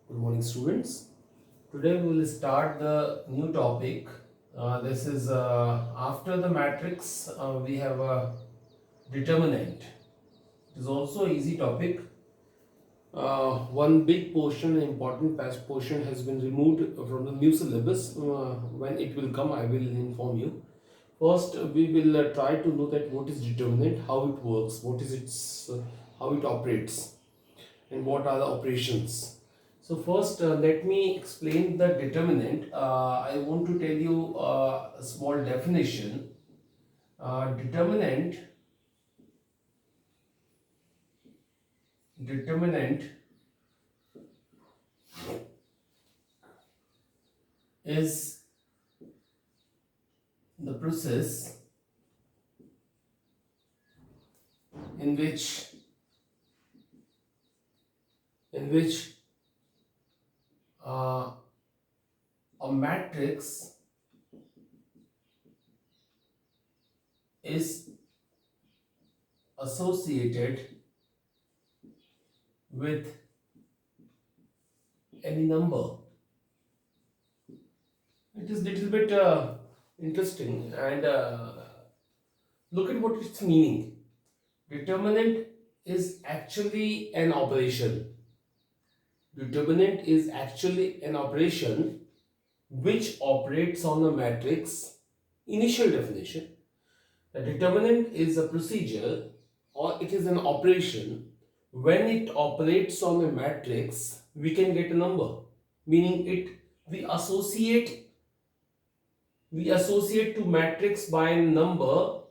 Good morning, students. Today we will start the new topic. This is after the matrix, we have a determinant. It is also an easy topic. One big portion, important portion has been removed from the new syllabus. When it will come, I will inform you. First, we will try to know that what is determinant, how it works, what is its, how it operates, and what are the operations. So first, let me explain the determinant. I want to tell you a small definition. Determinant is the process in which uh, a matrix is associated with any number. It is little bit interesting, and look at what its meaning. Determinant is actually an operation. Determinant is actually an operation which operates on a matrix. Initial definition: the determinant is a procedure or it is an operation. When it operates on a matrix, we can get a number. Meaning it we associate to matrix by a number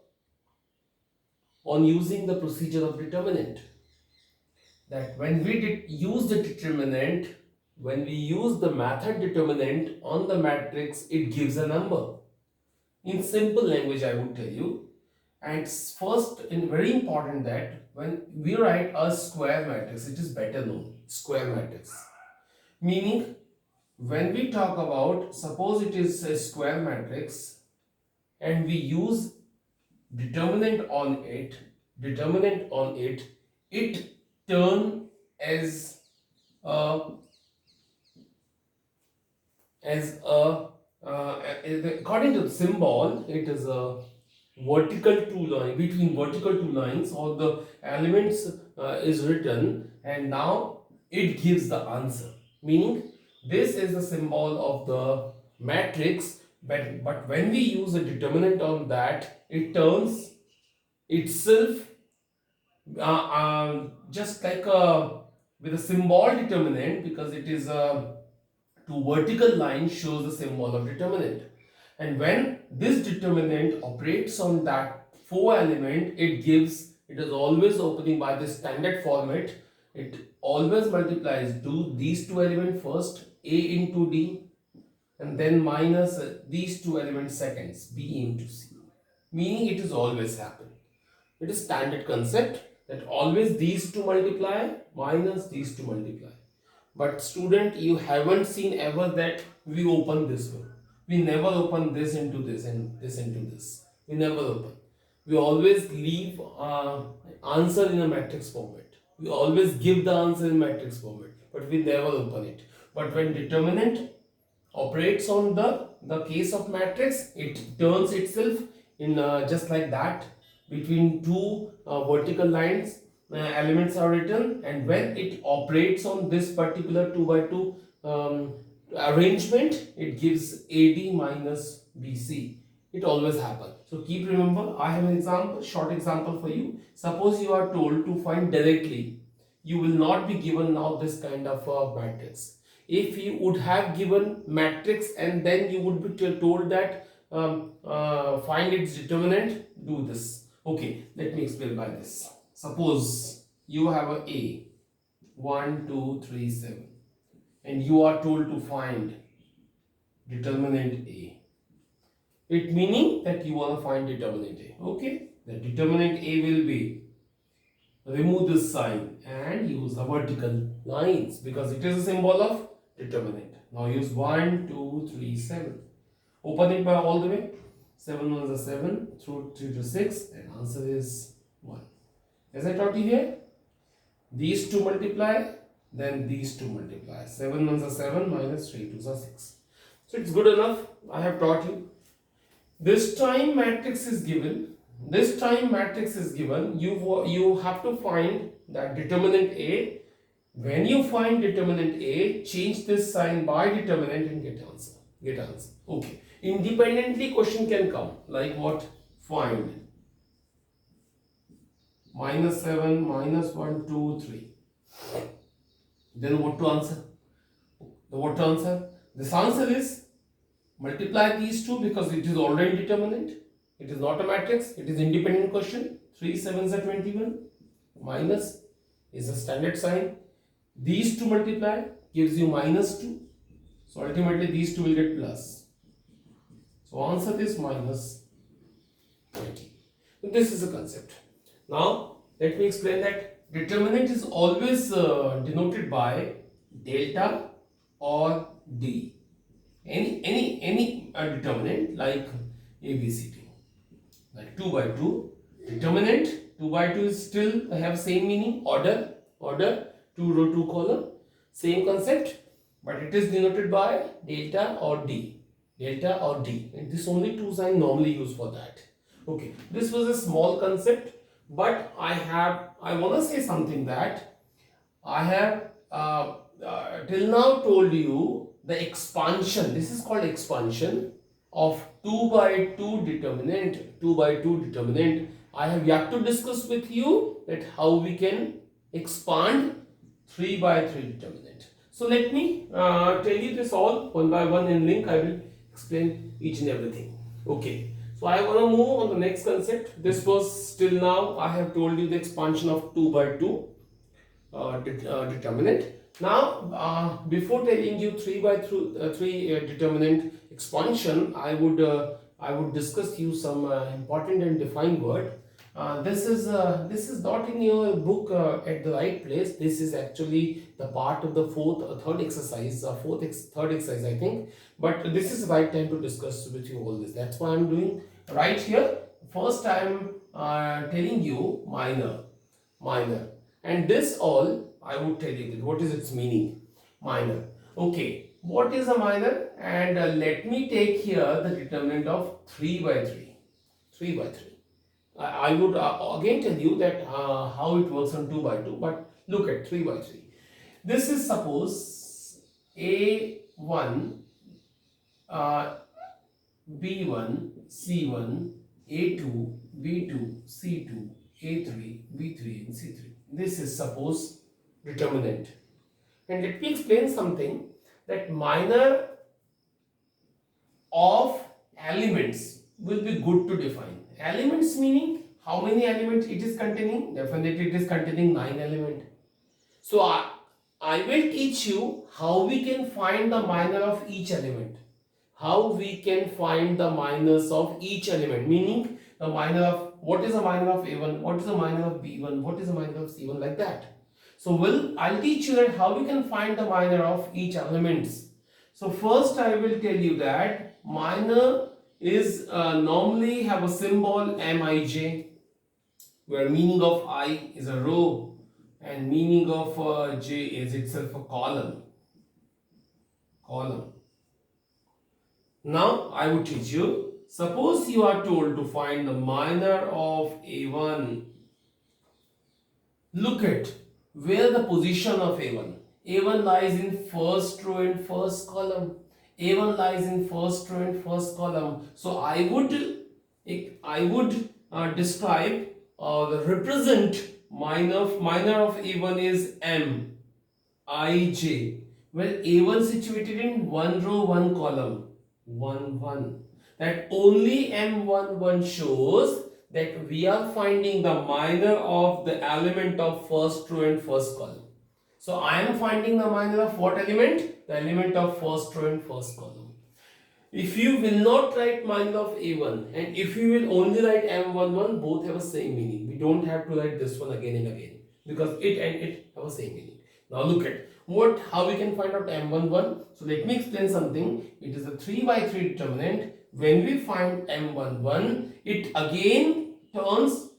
on using the procedure of determinant. That when we use the determinant, when we use the method determinant on the matrix, it gives a number. In simple language, I would tell you. And it's first and very important that when we write a square matrix, it is better known, square matrix. Meaning, when we talk about, suppose it is a square matrix and we use determinant on it, it turn as a according to the symbol, it is a vertical two line between vertical two lines, or the elements is written, and now it gives the answer. Meaning this is the symbol of the matrix, but when we use a determinant on that, it turns itself just like a with a symbol determinant, because it is a two vertical lines shows the symbol of determinant. And when this determinant operates on that four element, it is always opening by the standard format. It always multiplies do these two elements first, a into d, and then minus these two elements seconds, b into c. Meaning it is always happen. It is standard concept that always these two multiply minus these two multiply. But student, you haven't seen ever that we open this one. We never open this into this and this into this. We never open. We always leave answer in a matrix format. We always give the answer in matrix format, but we never open it. But when determinant operates on the case of matrix, it turns itself in just like that between two vertical lines, elements are written, and when it operates on this particular 2 by 2 arrangement, it gives AD minus BC. It always happens. So keep remember, I have an example, short example for you. Suppose you are told to find directly, you will not be given now this kind of matrix. If you would have given matrix and then you would be told that find its determinant, do this. Okay, let me explain by this. Suppose you have a 1 2 3 7 and you are told to find determinant a. It meaning that you want to find determinant a. Okay, the determinant a will be, remove this sign and use the vertical lines because it is a symbol of determinant. Now use 1 2 3 7. Open it by all the way. 7 ones are 7, through 3 to 6, and answer is 1. As I taught you here, these two multiply, then these two multiply. 7 ones are 7 minus 3 twos are 6. So it's good enough. I have taught you. This time matrix is given. This time matrix is given. You have to find that determinant A. When you find determinant A, change this sign by determinant and get answer. Get answer. Okay. Independently question can come. Like what? Find minus 7, minus 1, 2, 3. Then what to answer? What to answer? This answer is multiply these two because it is already determinant. It is not a matrix. It is independent question. 3 7s are 21. Minus is a standard sign. These two multiply gives you minus 2. So ultimately these two will get plus. So answer is minus 20. So this is a concept. Now let me explain that determinant is always denoted by delta or D. Any determinant like ABCD, like 2 by 2. Determinant 2 by 2 is still have same meaning, order 2 row 2 column, same concept, but it is denoted by delta or D. Delta or D, and this only two sign normally used for that. Okay, this was a small concept, but I want to say something that I have till now told you the expansion. This is called expansion of 2 by 2 determinant. 2 by 2 determinant. I have yet to discuss with you that how we can expand 3 by 3 determinant. So let me tell you this all one by one in link. I will explain each and everything. Okay. So I want to move on the next concept. This was till now I have told you the expansion of 2 by 2 determinant. Now before telling you 3 by 3 determinant expansion, I would discuss you some important and defined word. This is not in your book at the right place. This is actually the part of the third exercise, third exercise I think. But this is the right time to discuss with you all this. That's why I'm doing right here. First I am telling you minor, and this all I would tell you what is its meaning. Minor. Okay, what is a minor? And let me take here the determinant of 3 by 3. 3 by 3. I would again tell you that how it works on 2 by 2, but look at 3 by 3. This is suppose A1, B1, C1, A2, B2, C2, A3, B3 and C3. This is suppose determinant. And let me explain something, that minor of elements will be good to define. Elements meaning how many elements it is containing? Definitely it is containing 9 elements. So I will teach you how we can find the minor of each element. How we can find the minors of each element, meaning the minor of, what is the minor of A1, what is the minor of B1, what is the minor of C1, like that. So I'll teach you that how we can find the minor of each elements. So first I will tell you that minor is normally have a symbol Mij, where meaning of I is a row and meaning of J is itself a column. Now I would teach you, suppose you are told to find the minor of A1. Look at where the position of A1. A1 lies in first row and first column. A1 lies in first row and first column. So I would describe the represent minor of A1 is M, I, J. Well, A1 situated in one row, one column, 1, 1. That only M11 shows that we are finding the minor of the element of first row and first column. So I am finding the minor of what element? The element of first row and first column. If you will not write minor of A1 and if you will only write M11, both have the same meaning. We don't have to write this one again and again because it and it have the same meaning. Now look at how we can find out M11. So let me explain something. It is a 3 by 3 determinant. When we find M11, it again turns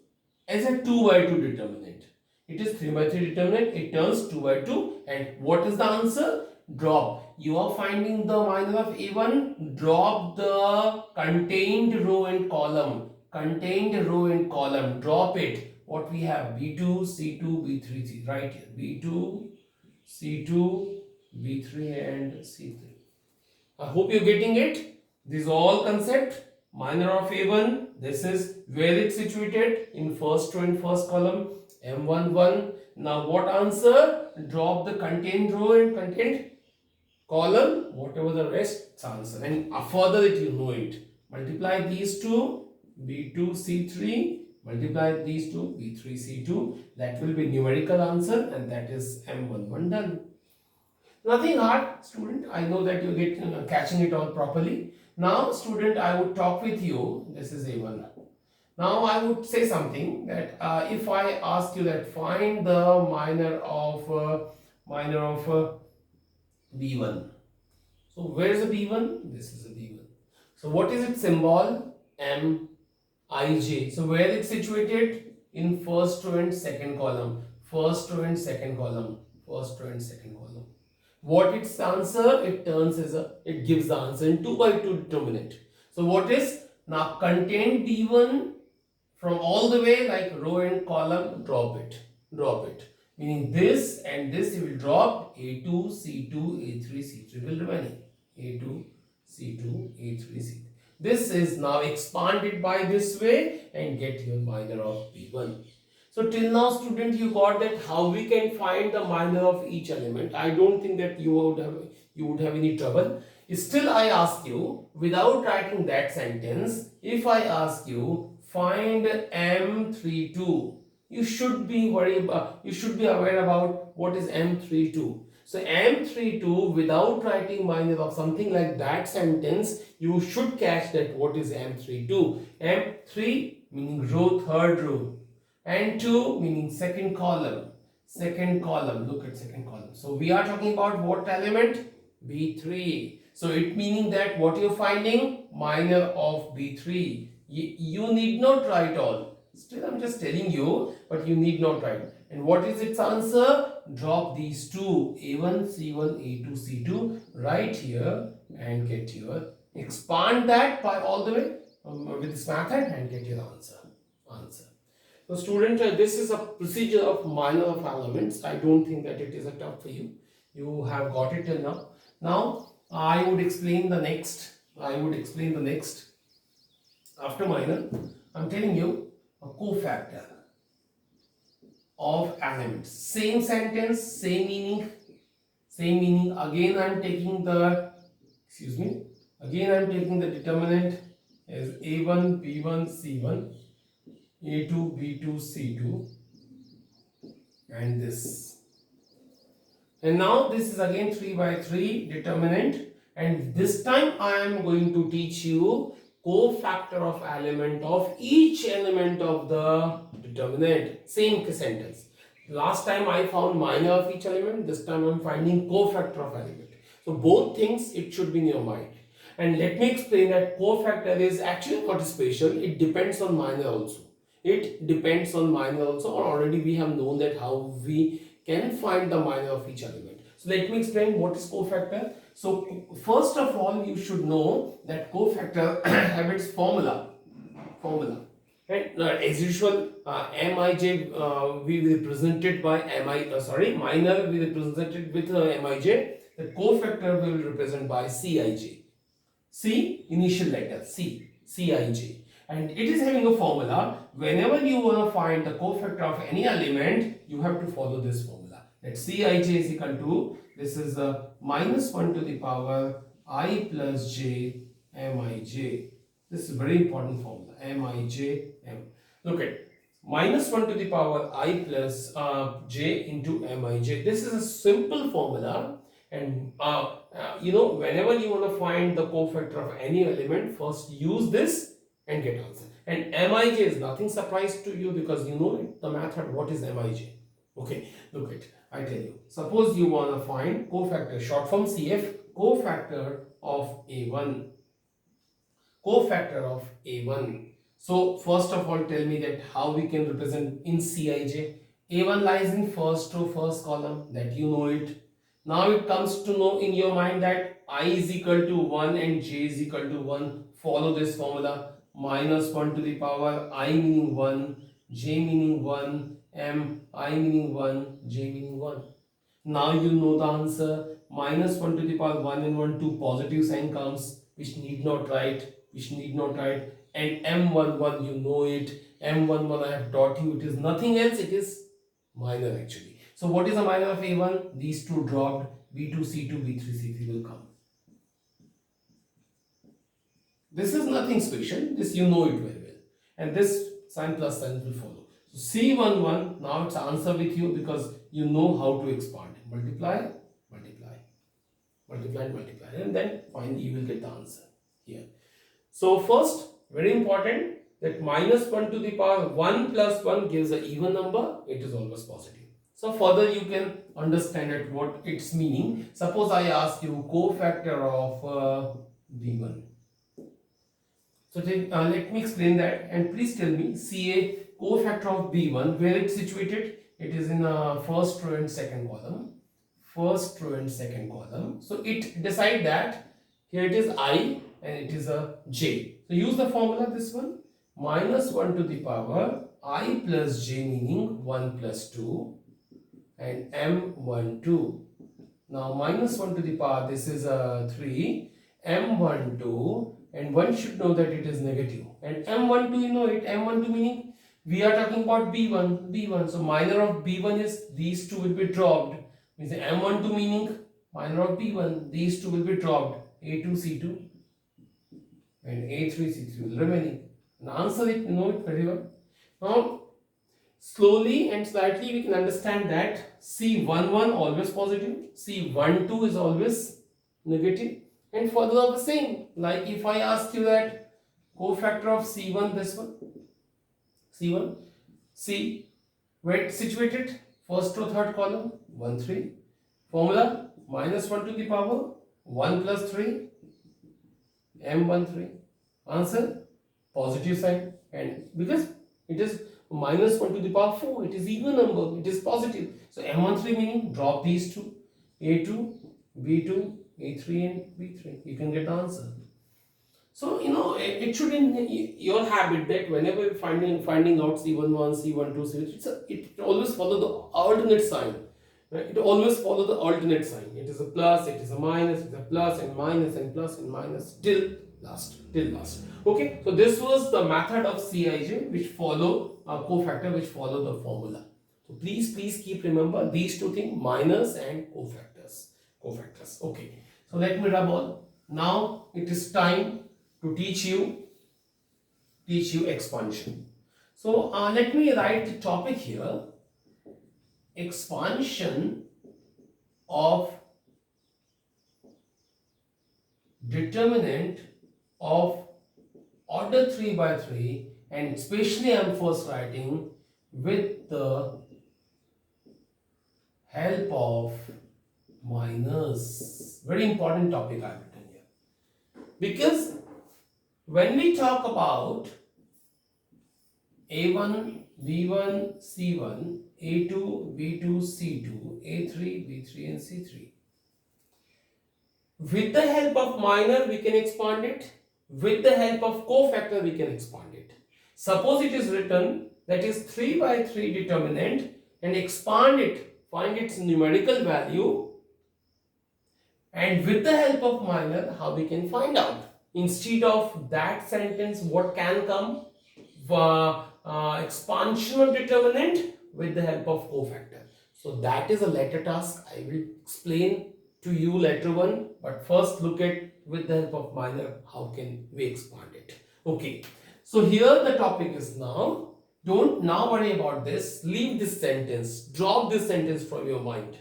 as a 2 by 2 determinant. It is 3 by 3 determinant. It turns 2 by 2. And what is the answer? Drop. You are finding the minor of A1. Drop the contained row and column. Contained row and column. Drop it. What we have? B2, C2, B3, C. Right here. B2, C2, B3 and C3. I hope you're getting it. This is all concept. Minor of A1. This is where it's situated in first row and first column. M11. Now what answer? Drop the contained row and contained column. Whatever the rest, it's answer. And further that you know it. Multiply these two. B2, C3. Multiply these two. B3, C2. That will be numerical answer. And that is M11 done. Nothing hard, student. I know that you're catching it all properly. Now, student, I would talk with you. This is A1. Now, I would say something that if I ask you that find the minor of B1. So, where is the B1? This is the B1. So, what is its symbol? Mij. So, where it's situated? In first row and second column. First row and second column. First row and second column. What its answer? It turns as it gives the answer in 2 by 2 determinant. So what is? Now contained B1 from all the way like row and column, drop it. Drop it. Meaning this and this you will drop. A2, C2, A3, C3 will remain. A2, C2, A3, C3. This is now expanded by this way and get your minor of B1. So till now, student, you got that how we can find the minor of each element. I don't think that you would have any trouble. Still, I ask you, without writing that sentence, if I ask you find M32, you should be aware about what is M32. So M32, without writing minor of something like that sentence, you should catch that what is M32. M3 meaning row, third row. And 2 meaning second column. Second column. Look at second column. So we are talking about what element? B3. So it meaning that what you're finding? Minor of B3. You need not write all. Still I'm just telling you, but you need not write. And what is its answer? Drop these two. A1, C1, A2, C2 right here and get your, expand that by all the way with this method and get your answer. So student, this is a procedure of minor of elements. I don't think that it is a tough for you. You have got it till now. Now I would explain the next. After minor, I'm telling you a cofactor of elements. Same sentence, same meaning. Again I'm taking the determinant as A1, B1, C1. A2, B2, C2 and this. And now this is again 3 by 3 determinant, and this time I am going to teach you cofactor of element of each element of the determinant. Same sentence. Last time I found minor of each element, this time I am finding cofactor of element. So both things it should be in your mind. And let me explain that cofactor is actually not special, it depends on minor also. It depends on minor also, or already we have known that how we can find the minor of each element. So let me explain what is cofactor. So first of all, you should know that cofactor have its formula. Right? Now, as usual, Mij we represented by minor we represented with Mij. The cofactor we will represent by Cij. C initial letter Cij. And it is having a formula. Whenever you want to find the cofactor of any element, you have to follow this formula. That Cij is equal to, this is minus 1 to the power I plus j Mij. This is a very important formula. Mij m. Look at minus 1 to the power I plus j into Mij. This is a simple formula. And whenever you want to find the cofactor of any element, first use this and get answer. And Mij is nothing surprise to you because you know it, the method. What is Mij? Okay, look at, I tell you. Suppose you want to find cofactor, short form CF, cofactor of A1. Cofactor of A1. So first of all, tell me that how we can represent in Cij. A1 lies in first row, first column, that you know it. Now it comes to know in your mind that I is equal to 1 and j is equal to 1. Follow this formula. Minus 1 to the power I meaning 1, j meaning 1, m, I meaning 1, j meaning 1. Now you know the answer. Minus 1 to the power 1 and 1, 2 positive sign comes, which need not write, and m11 you know it. M11 I have taught you, it is nothing else, it is minor actually. So what is the minor of A1? These two dropped, B2, C2, B3, C3 will come. This is nothing special, this you know it very well. And this sign plus sign will follow. So C11, now it's answer with you because you know how to expand. Multiply, multiply, multiply, multiply, and then finally you will get the answer here. So first, very important, that minus 1 to the power 1 plus 1 gives an even number, it is always positive. So further you can understand at what its meaning. Suppose I ask you cofactor of B1. So let me explain that, and please tell me, CA cofactor of B1, where it's situated? It is in first row and second column. First row and second column. So it decide that here it is I and it is a j. So use the formula, this one, minus 1 to the power I plus j meaning 1 plus 2 and m12. Now minus 1 to the power, this is a 3, m12, and one should know that it is negative. And m12, you know it, m12 meaning we are talking about b1. So minor of b1 is these two will be dropped. Means m12 meaning minor of b1, these two will be dropped, a2, c2 and a3, c3 will remaining. And answer it, you know it very well. Now slowly and slightly we can understand that C11 always positive, C12 is always negative, and further the same. Like if I ask you that cofactor of C1, this one, C1, C, where it's situated? First row, third column, 1, 3. Formula, minus 1 to the power 1 plus 3, m13. Answer, positive sign, and because it is minus 1 to the power 4, it is even number, it is positive. So m13 meaning drop these two, a2, b2, a3 and b3. You can get the answer. So you know it should in your habit that whenever you're finding out C11, C12, it always follow the alternate sign. Right? It always follow the alternate sign. It is a plus, it is a minus, it is a plus and minus till last. Okay, so this was the method of Cij which follow a cofactor, which follow the formula. So please keep remember these two things, minus and cofactors. Okay, so let me rub all. Now it is time to teach you expansion. So let me write the topic here: expansion of determinant of order 3 by 3, and especially I am first writing with the help of minors. Very important topic I have written here, because when we talk about A1, B1, C1, A2, B2, C2, A3, B3 and C3, with the help of minor we can expand it, with the help of cofactor we can expand it. Suppose it is written that is 3 by 3 determinant, and expand it, find its numerical value, and with the help of minor how we can find out. Instead of that sentence, what can come? Expansion of determinant with the help of cofactor. So that is a later task. I will explain to you later on, but first look at with the help of minor how can we expand it. Okay, so here the topic is now. Don't now worry about this. Leave this sentence. Drop this sentence from your mind.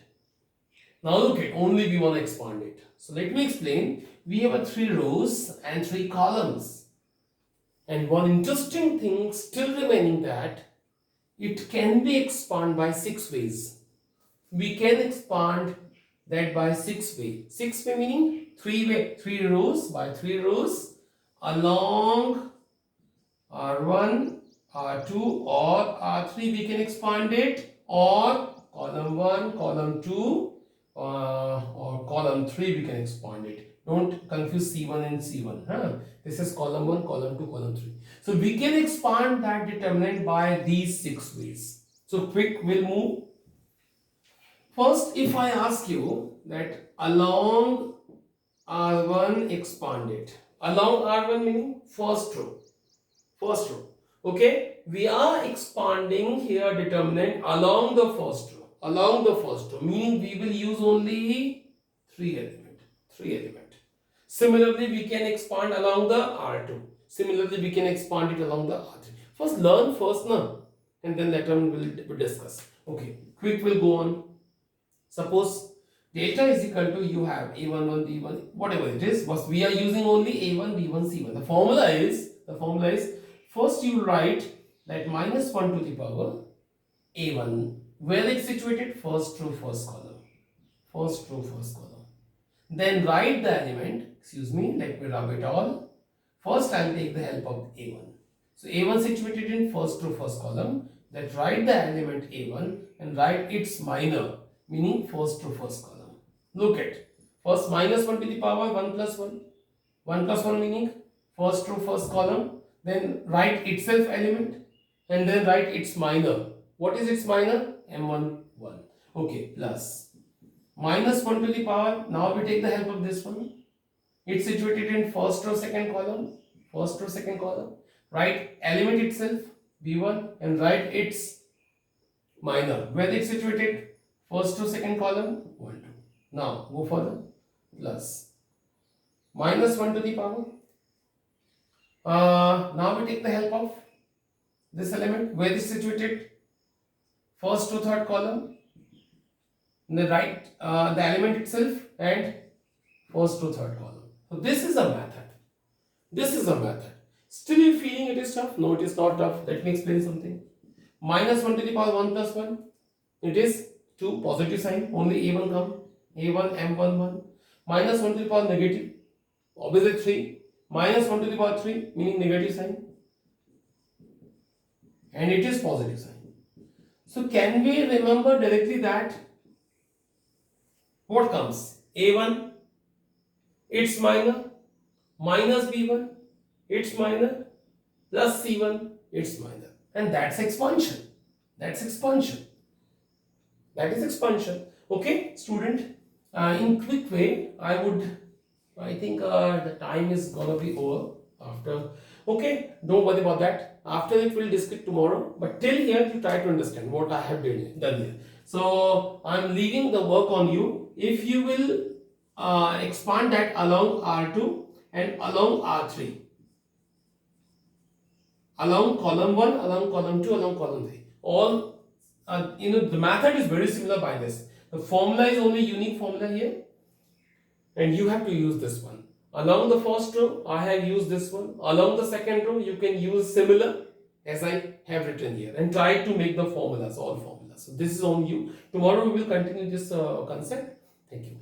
Now look at, only we want to expand it. So let me explain. We have a 3 rows and 3 columns. And one interesting thing still remaining, that it can be expanded by 6 ways. We can expand that by 6 ways. 6 way meaning 3 rows by 3 rows along R1, R2 or R3 we can expand it, or column 1, column 2, or column 3 we can expand it. Don't confuse C1 and C1. This is column 1, column 2, column 3. So we can expand that determinant by these 6 ways. So quick, we'll move. First, if I ask you that along R1 expand it. Along R1 meaning first row. First row. Okay, we are expanding here determinant along the first row. Along the first row, meaning we will use only 3 element. 3 element. Similarly, we can expand along the R2. Similarly, we can expand it along the R3. First, learn first now, and then later on we'll discuss. Okay, quick, we'll go on. Suppose data is equal to, you have A11, B1, whatever it is, but we are using only A1, B1, C1. The formula is first you write that minus 1 to the power A1. Where it's situated? First row, first column. First row, first column. Then write the element, let me rub it all. First I'll take the help of A1. So A1 situated in first row, first column. That write the element A1 and write its minor, meaning first row, first column. Look at first minus 1 to the power 1 plus 1. 1 plus 1 meaning first row, first column. Then write itself element and then write its minor. What is its minor? M1, 1. Okay, plus minus 1 to the power. Now we take the help of this one. It's situated in first row, second column. First row, second column. Write element itself B1 and write its minor. Where it's situated? First row, second column 1, 2. Now go further. Plus minus 1 to the power. Now we take the help of this element. Where is situated? First to third column. Then write the element itself and first to third column. So this is a method. This is a method. Still you feeling it is tough? No, it is not tough. Let me explain something. Minus 1 to the power 1 plus 1. It is 2, positive sign. Only A1 come. A1, M1, 1. Minus 1 to the power negative. Obviously 3. Minus 1 to the power 3 meaning negative sign. And it is positive sign. So can we remember directly that what comes? A1, its minor, minus B1, its minor, plus C1, its minor. And that's expansion. That's expansion. That is expansion. Okay, student, in quick way, I think the time is gonna be over after. Okay, don't worry about that. After it, we'll discuss tomorrow. But till here, you try to understand what I have done here. So I'm leaving the work on you. If you will expand that along R2 and along R3, along column 1, along column 2, along column 3, all the method is very similar by this. The formula is only unique formula here, and you have to use this one. Along the first row, I have used this one. Along the second row, you can use similar as I have written here and try to make the formulas, all formulas. So this is on you. Tomorrow we will continue this concept. Thank you.